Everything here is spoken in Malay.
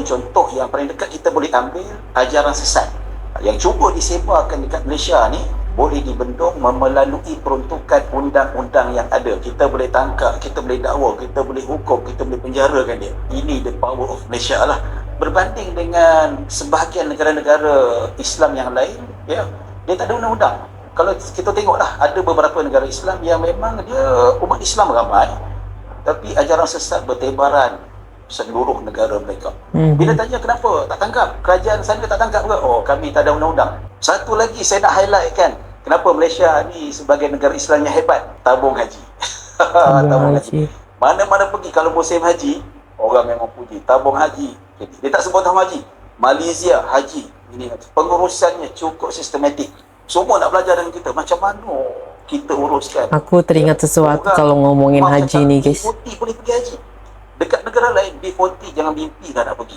Ataupun contoh yang paling dekat kita boleh ambil ajaran sesat yang cuba disebarkan dekat Malaysia ni, boleh dibendung melalui peruntukan undang-undang yang ada. Kita boleh tangkap, kita boleh dakwa, kita boleh hukum, kita boleh penjarakan dia. Ini the power of Malaysia lah. Berbanding dengan sebahagian negara-negara Islam yang lain, ya, dia tak ada undang-undang. Kalau kita tengoklah, ada beberapa negara Islam yang memang dia umat Islam ramai, tapi ajaran sesat bertebaran seluruh negara mereka. Bila tanya kenapa tak tangkap, kerajaan sana tak tangkap ke? Oh, kami tak ada undang-undang. Satu lagi saya nak highlight kan, kenapa Malaysia ni sebagai negara Islam yang hebat, tabung haji. Tabung haji. Mana-mana pergi kalau musim haji, orang memang puji tabung haji. Dia tak sebut tabung haji, Malaysia haji. Ini pengurusannya cukup sistematik. Semua nak belajar dengan kita macam mana kita uruskan. Aku teringat sesuatu kalau ngomongin haji ni guys. B40 boleh pergi haji. Dekat negara lain B40 jangan mimpi dah nak pergi.